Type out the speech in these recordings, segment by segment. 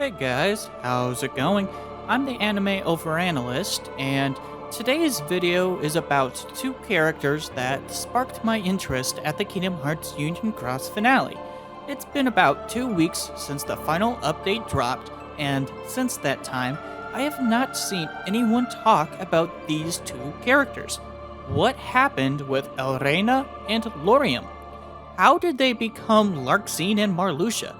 Hey guys, how's it going? I'm the Anime Overanalyst, and today's video is about two characters that sparked my interest at the Kingdom Hearts Union Cross finale. It's been about 2 weeks since the final update dropped, and since that time, I have not seen anyone talk about these two characters. What happened with Elrena and Lorium? How did they become Larxene and Marluxia?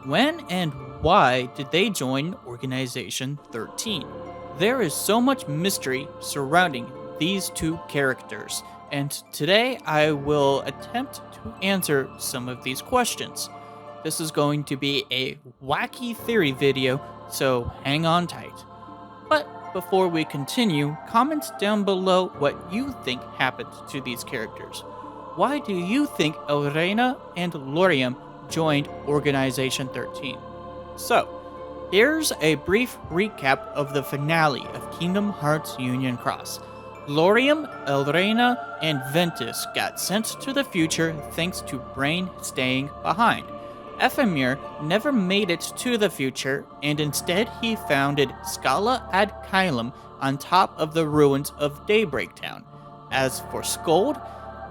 When and why did they join Organization 13? There is so much mystery surrounding these two characters, and today I will attempt to answer some of these questions. This is going to be a wacky theory video, so hang on tight. But before we continue, comment down below what you think happened to these characters. Why do you think Elrena and Lorium joined Organization 13? So, here's a brief recap of the finale of Kingdom Hearts Union Cross. Lorium, Elrena, and Ventus got sent to the future thanks to Brain staying behind. Ephemera never made it to the future, and instead he founded Scala ad Caelum on top of the ruins of Daybreak Town. As for Scold,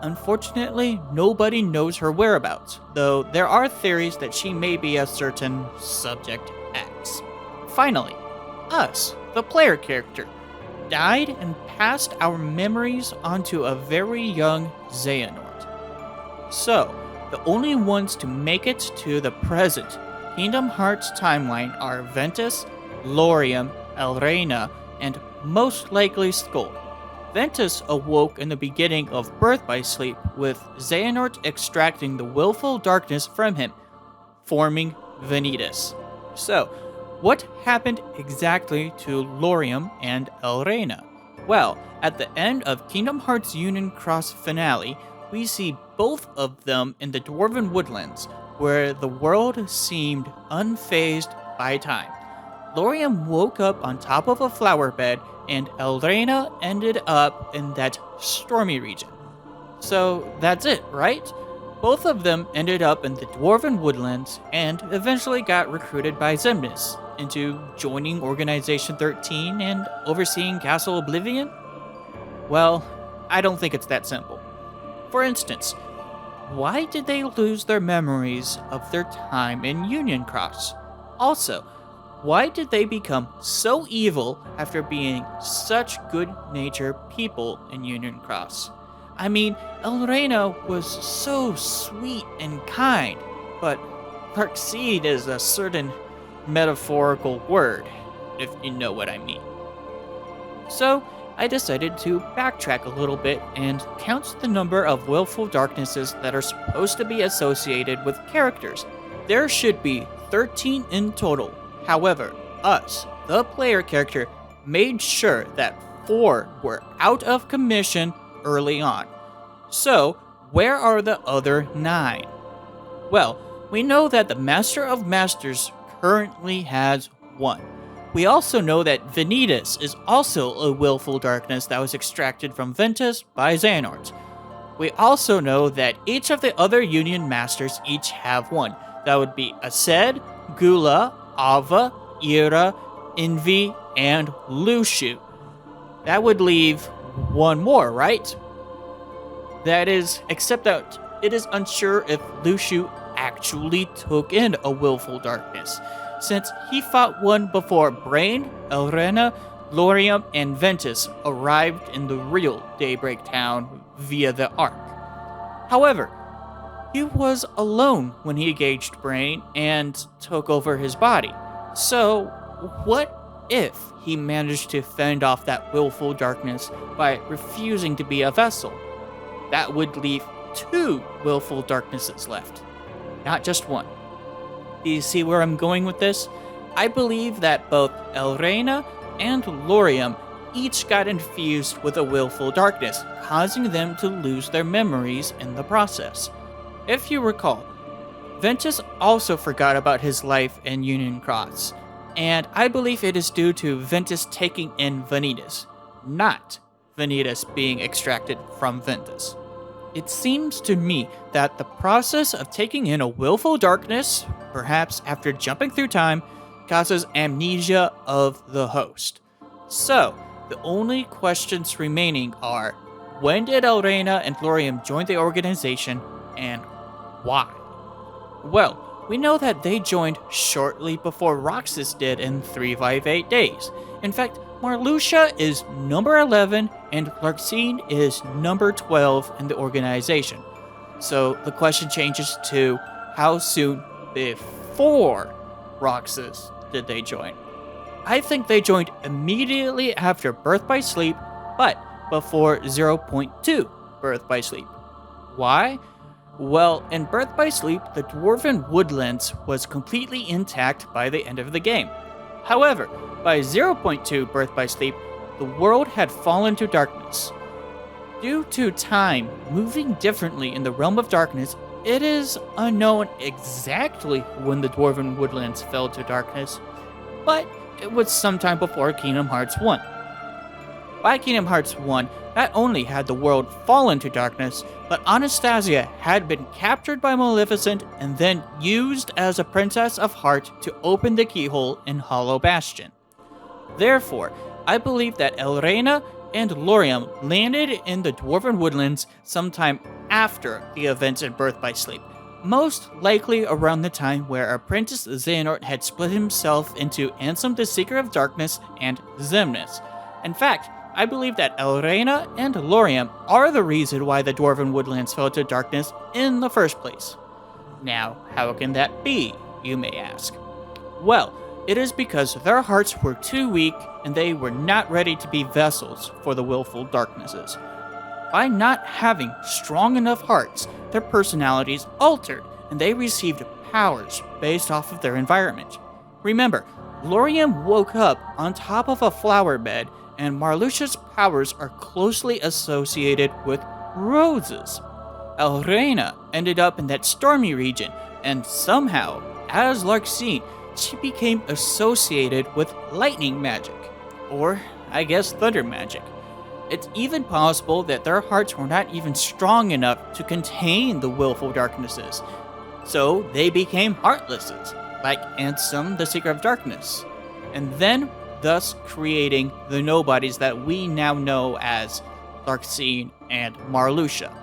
unfortunately, nobody knows her whereabouts, though there are theories that she may be a certain Subject X. Finally, us, the player character, died and passed our memories onto a very young Xehanort. So, the only ones to make it to the present Kingdom Hearts timeline are Ventus, Lorium, Elrena, and most likely Scold. Ventus awoke in the beginning of Birth by Sleep, with Xehanort extracting the willful darkness from him, forming Vanitas. So, what happened exactly to Lorium and Elrena? Well, at the end of Kingdom Hearts Union Cross finale, we see both of them in the Dwarven Woodlands, where the world seemed unfazed by time. Lorium woke up on top of a flower bed, and Elrena ended up in that stormy region. So that's it, right? Both of them ended up in the Dwarven Woodlands and eventually got recruited by Xemnas into joining Organization 13 and overseeing Castle Oblivion? Well, I don't think it's that simple. For instance, why did they lose their memories of their time in Union Cross? Also, why did they become so evil after being such good-natured people in Union Cross? I mean, Elrena was so sweet and kind, but Larxene is a certain metaphorical word, if you know what I mean. So, I decided to backtrack a little bit and count the number of willful darknesses that are supposed to be associated with characters. There should be 13 in total. However, us, the player character, made sure that 4 were out of commission early on. So, where are the other 9? Well, we know that the Master of Masters currently has 1. We also know that Vanitas is also a willful darkness that was extracted from Ventus by Xehanort. We also know that each of the other Union Masters each have 1. That would be Aced, Gula, Ava, Ira, Envy, and Luxu. That would leave 1 more, right? That is, except that it is unsure if Luxu actually took in a willful darkness, since he fought one before Brain, Elrena, Lorium, and Ventus arrived in the real Daybreak Town via the Ark. However, he was alone when he engaged Brain and took over his body. So, what if he managed to fend off that willful darkness by refusing to be a vessel? That would leave 2 willful darknesses left, not just 1. Do you see where I'm going with this? I believe that both Elrena and Lorium each got infused with a willful darkness, causing them to lose their memories in the process. If you recall, Ventus also forgot about his life in Union Cross, and I believe it is due to Ventus taking in Vanitas, not Vanitas being extracted from Ventus. It seems to me that the process of taking in a willful darkness, perhaps after jumping through time, causes amnesia of the host. So, the only questions remaining are, when did Elrena and Lorium join the organization, and why? Well, we know that they joined shortly before Roxas did in 358 days. In fact, Marluxia is number 11 and Larxene is number 12 in the organization. So the question changes to, how soon before Roxas did they join? I think they joined immediately after Birth by Sleep, but before 0.2 Birth by Sleep. Why? Well, in Birth by Sleep, the Dwarven Woodlands was completely intact by the end of the game. However, by 0.2 Birth by Sleep, the world had fallen to darkness. Due to time moving differently in the Realm of Darkness, it is unknown exactly when the Dwarven Woodlands fell to darkness, but it was sometime before Kingdom Hearts 1. By Kingdom Hearts 1, not only had the world fallen to darkness, but Anastasia had been captured by Maleficent and then used as a Princess of Heart to open the keyhole in Hollow Bastion. Therefore, I believe that Elrena and Lorium landed in the Dwarven Woodlands sometime after the events in Birth by Sleep, most likely around the time where Apprentice Xehanort had split himself into Ansem the Seeker of Darkness and Xemnas. In fact, I believe that Elrena and Lorium are the reason why the Dwarven Woodlands fell to darkness in the first place. Now, how can that be, you may ask? Well, it is because their hearts were too weak and they were not ready to be vessels for the willful darknesses. By not having strong enough hearts, their personalities altered and they received powers based off of their environment. Remember, Lorium woke up on top of a flower bed, and Marluxia's powers are closely associated with roses. Elrena ended up in that stormy region, and somehow, as Larxene, she became associated with lightning magic, or I guess thunder magic. It's even possible that their hearts were not even strong enough to contain the willful darknesses, so they became heartlesses, like Ansem the Seeker of Darkness, and then thus creating the nobodies that we now know as Larxene and Marluxia.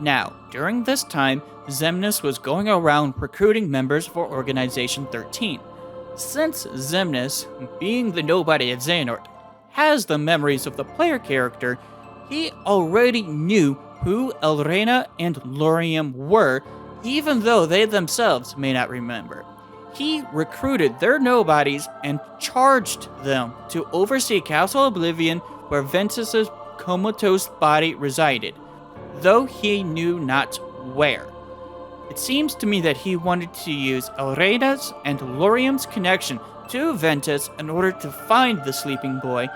Now, during this time, Xemnas was going around recruiting members for Organization 13. Since Xemnas, being the nobody of Xehanort, has the memories of the player character, he already knew who Elrena and Lorium were, even though they themselves may not remember. He recruited their nobodies and charged them to oversee Castle Oblivion, where Ventus's comatose body resided, though he knew not where. It seems to me that he wanted to use Elrena's and Lorium's connection to Ventus in order to find the sleeping boy,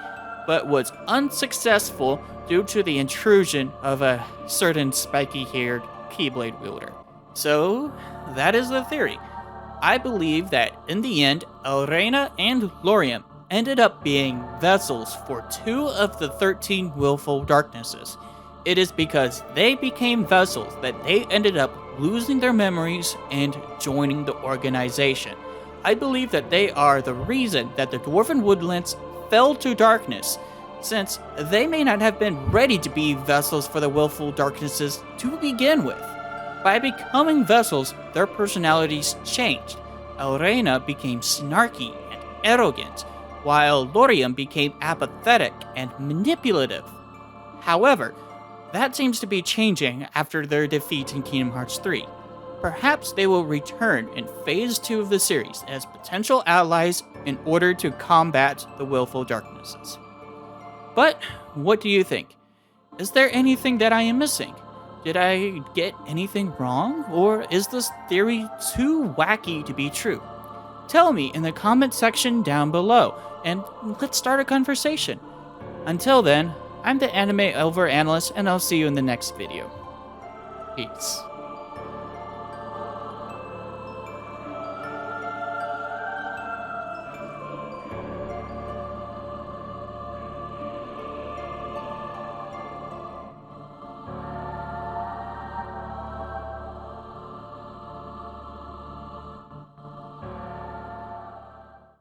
but was unsuccessful due to the intrusion of a certain spiky-haired Keyblade wielder. So, that is the theory. I believe that in the end, Elrena and Lorium ended up being vessels for 2 of the 13 willful darknesses. It is because they became vessels that they ended up losing their memories and joining the organization. I believe that they are the reason that the Dwarven Woodlands fell to darkness, since they may not have been ready to be vessels for the willful darknesses to begin with. By becoming vessels, their personalities changed. Elrena became snarky and arrogant, while Lorium became apathetic and manipulative. However, that seems to be changing after their defeat in Kingdom Hearts 3. Perhaps they will return in Phase 2 of the series as potential allies in order to combat the willful darknesses. But what do you think? Is there anything that I am missing? Did I get anything wrong, or is this theory too wacky to be true? Tell me in the comment section down below, and let's start a conversation. Until then, I'm the Anime Overanalyst, and I'll see you in the next video. Peace.